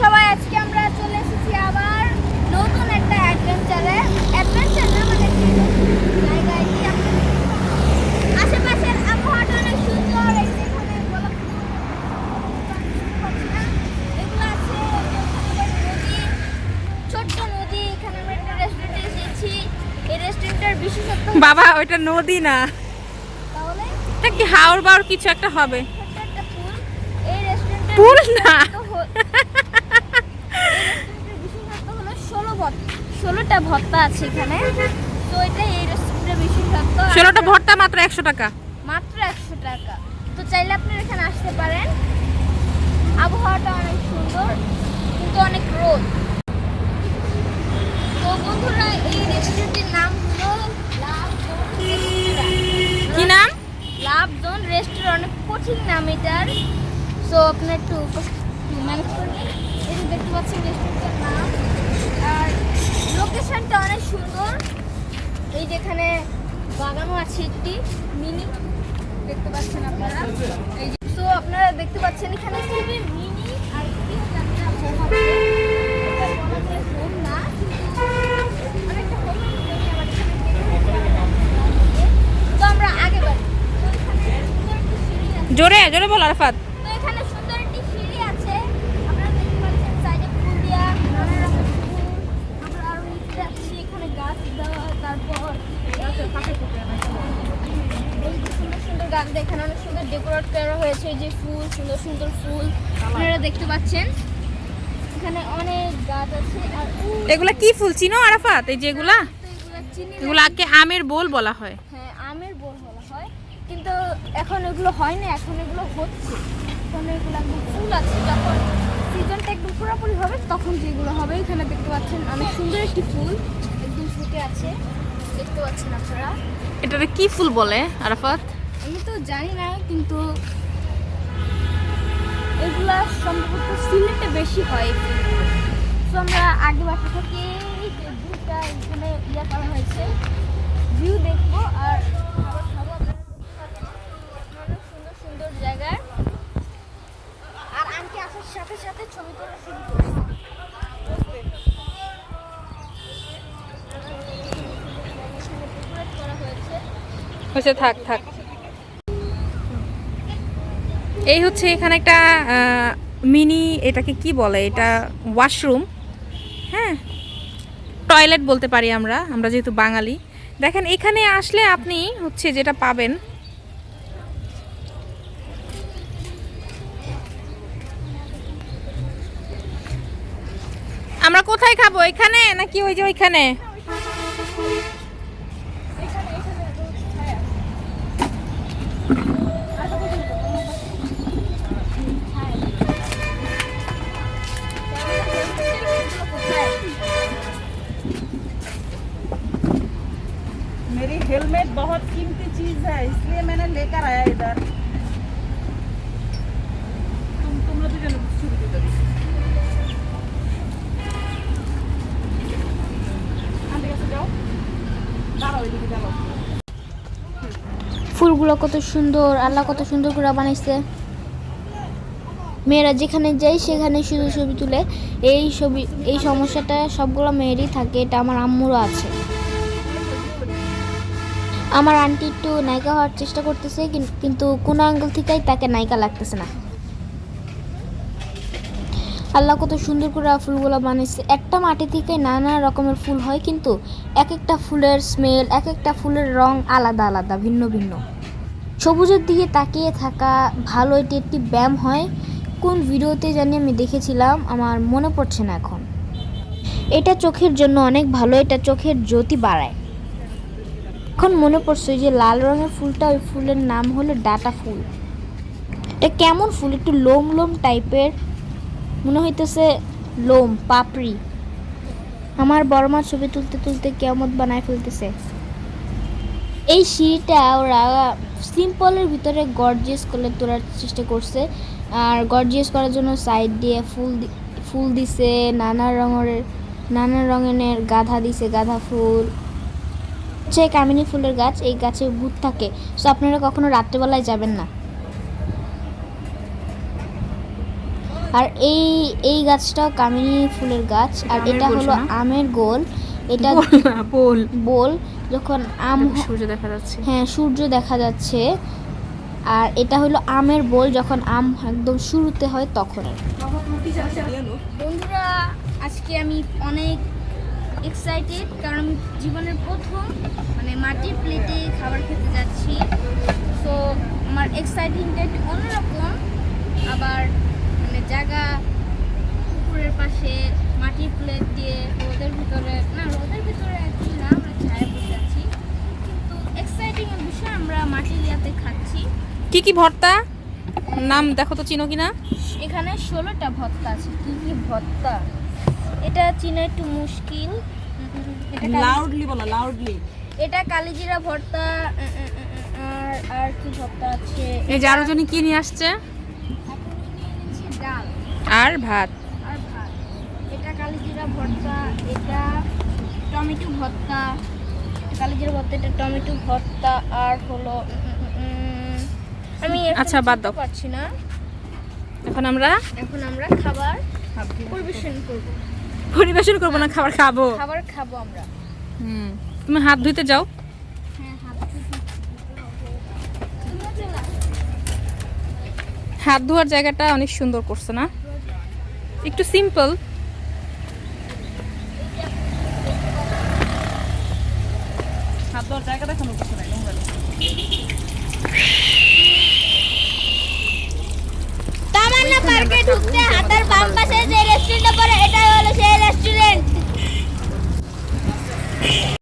সবাই, আজকে আমরা চলে এসেছি আবার নতুন একটা অ্যাডভেঞ্চারে। অ্যাডভেঞ্চার না মানে জায়গায় কি আশেপাশের আবহাওয়াটা অনেক সুন্দর। এই যে এখানে গোলাপ ফুল, এগুলো আছে, নদী, ছোট্ট নদী। এখানে আমরা একটা রেস্টুরেন্টে এসেছি। এই রেস্টুরেন্টের বিশেষত্ব বাবা ওইটা নদী না, তাহলে এটা কি হাওর বাওর কিছু একটা হবে। ছোট্ট একটা পুল। এই রেস্টুরেন্টের পুল না, বিশেষত্ব হলো 16টা ভর্তা আছে এখানে। তো এটা এই রেস্টুরেন্টের বিশেষত্ব। 16টা ভর্তা মাত্র 100 টাকা। মাত্র 100 টাকা। তো চাইলে আপনারা এখানে আসতে পারেন। আবহাওয়াটা অনেক সুন্দর কিন্তু অনেক রোদ। তো বন্ধুরা, এই রেস্টুরেন্টের নাম হলো লাভ জোন রেস্টুরেন্ট। কি নাম? লাভ জোন রেস্টুরেন্ট। অনেক কঠিন নাম এটার। সো আপনার একটু ম্যানেজ করবেন। এই যে দেখতে পাচ্ছেন রেস্টুরেন্টের নাম, আর লোকেশনটা অনেক সুন্দর। এই যেখানে বাগানও আছে একটি মিনি, দেখতে পাচ্ছেন আপনারা। এই যে তো আপনারা দেখতে পাচ্ছেন এখানে খুবই মিনি আর কি একটা হোম আছে। এটা বলা যায় হোম না, কিন্তু অনেকটা হোম। তো আমরা আগে বাড়ি। তো এখানে সুন্দর একটি সিঁড়ি আছে। জোরে জোরে বল আরাফাত। তো এখানে সুন্দর একটি সিঁড়ি আছে। আপনারা দেখতে পাচ্ছেন সাইডে ফুল দিয়া, নানা রকমের ফুল। আমরা আরো নিচে যাচ্ছি, এখানে গাছ দেওয়া, তারপর এই যে সুন্দর সুন্দর গাছ দিয়ে এখানে অনেক সুন্দর ডেকোরেট করা হয়েছে। এই যে ফুল, সুন্দর সুন্দর ফুল আপনারা দেখতে পাচ্ছেন। এখানে অনেক গাছ আছে। আর এগুলা কি ফুল চিনো আরাফাত? এই যে এগুলা, এগুলো চিনি না। এগুলাকে আমের বোল বলা হয়। হ্যাঁ, আমের বোল বলা হয়, কিন্তু এখন এগুলো হয় না, এখন এগুলো হচ্ছে। এখন এগুলো একদম ফুল আছে। যখন সিজনটা একদম পুরোপুরি হবে তখন যেগুলো হবে। এখানে দেখতে পাচ্ছেন অনেক সুন্দর একটি ফুল একদম ফুটে আছে, দেখতে পাচ্ছেন আপনারা। এটারে কি ফুল বলে আরাফাত? আমি তো জানি না, কিন্তু এগুলা সম্ভবত সিলেটে বেশি হয়। তো আমরা আগে বাসা থেকে দুটা এখানে ইয়ে করা হয়েছে, ভিউ দেখবো আর খাবার খাবো। অনেক সুন্দর সুন্দর জায়গায়। আর আন্টি আসার সাথে সাথে ছবি তোলা শুরু করছে। ডেকোরেট করা হয়েছে। হচ্ছে থাক থাক। এই হচ্ছে এখানে একটা মিনি, এটাকে কি বলে, এটা ওয়াশরুম। হ্যাঁ, টয়লেট বলতে পারি আমরা, আমরা যেহেতু বাঙালি। দেখেন এখানে আসলে আপনি হচ্ছে যেটা পাবেন, আমরা কোথায় খাবো, এখানে নাকি ওই যে ওইখানে? मेरी हेलमेट बहुत कीमती चीज है, इसलिए मैंने लेकर आया इधर। तुम लोग भी शुरू कर दो। आंटी कैसे जाओ? दाঁড়াও, এদিকে দাঁড়াও। ফুলগুলো কত সুন্দর, আল্লাহ কত সুন্দর করে বানাইছে। মেয়েরা যেখানে যায় সেখানে শুধু ছবি তুলে। এই সমস্যাটা সবগুলো মেয়েরই থাকে, এটা আমার আম্মুরও আছে। আমার আন্টি একটু নায়িকা হওয়ার চেষ্টা করতেছে, কিন্তু কোনো অ্যাঙ্গেল থেকেই তাকে নায়িকা লাগতেছে না। আল্লাহ কত সুন্দর করে ফুলগুলো বানাইছে। একটা মাটি থেকে নানা রকমের ফুল হয়, কিন্তু এক একটা ফুলের স্মেল, এক একটা ফুলের রং আলাদা আলাদা, ভিন্ন ভিন্ন। সবুজের দিকে তাকিয়ে থাকা ভালো, এটি একটি ব্যায়াম হয়। কোন ভিডিওতে জানি আমি দেখেছিলাম, আমার মনে পড়ছে না এখন। এটা চোখের জন্য অনেক ভালো, এটা চোখের জ্যোতি বাড়ায়। এখন মনে পড়ছে যে লাল রঙের ফুলটা, ওই ফুলের নাম হলো ডাটা ফুল। এটা কেমন ফুল, একটু লোম লোম টাইপের মনে হইতেছে, লোম পাপড়ি। আমার বড় মা ছবি তুলতে তুলতে কেমন বানায় ফেলতেছে। এই সিঁড়িটা ওরা সিম্পলের ভিতরে গর্জিয়াস করে তোলার চেষ্টা করছে, আর গর্জিয়াস করার জন্য সাইড দিয়ে ফুল দিছে, নানা রঙের গাধা দিছে, গাধা ফুল হচ্ছে কামিনী ফুলের গাছ। এই গাছে ভূত থাকে, সো আপনারা কখনো রাত্রেবেলায় যাবেন না। আর এই গাছটাও কামিনী ফুলের গাছ, আর আমের এটা গোল হলো না? আমের গোল। এটা পোল বোল, যখন আম সূর্য দেখা যাচ্ছে। হ্যাঁ সূর্য দেখা যাচ্ছে। আর এটা হলো আমের বোল, যখন আম একদম শুরুতে হয় তখন। বন্ধুরা, আজকে আমি অনেক এক্সাইটেড, কারণ আমি জীবনের প্রথম মানে মাটির প্লেটে খাবার খেতে যাচ্ছি। তো আমার এক্সাইটিংটা একটু অন্যরকম। আবার মানে জায়গা পুকুরের পাশে মাটির প্লেট দিয়ে রোদের ভিতরে, না রোদের ভিতরে একদিন না, আমরা ছায়া বসে আছি, কিন্তু এক্সাইটিং এর বিষয় আমরা মাটির ইয়াতে খাচ্ছি। কি কি ভর্তা নাম দেখো তো, চিনো কিনা? এখানে 16টা ভর্তা আছে। কি কি ভর্তা এটা চিনা একটু মুশকিল। लाउडली बोला, लाउडली। এটা কালিজিরা ভর্তা। আর কি ভর্তা আছে? এই যে আরো জনই কি নিয়ে আসছে? ডাল আর ভাত। আর ভাত। এটা কালিজিরা ভর্তা, এটা টমেটো ভর্তা। কালিজিরা ভর্তা, এটা টমেটো ভর্তা। আর হলো আমি এখন আচ্ছা, বাদ দাও। চিনতে পারছি না। এখন আমরা খাবার পরিবেশন করব। পরিবেশন করবো না, খাবার খাবো। খাবার খাবো আমরা। তুমি হাত ধুইতে যাও। হ্যাঁ, হাত ধুতে হবে। তুমিও চলে আসো। হাত ধোয়ার জায়গাটা অনেক সুন্দর করছে না? একটু সিম্পল। हाथ धोয়ার জায়গা দেখানো কিছু নাই, নোংরা নেই। তামান্না পার্কে ঢুকতে হাতের বাম পাশে যে রেস্টুরেন্টটা পড়ে, এটা হলো সেই রেস্টুরেন্ট।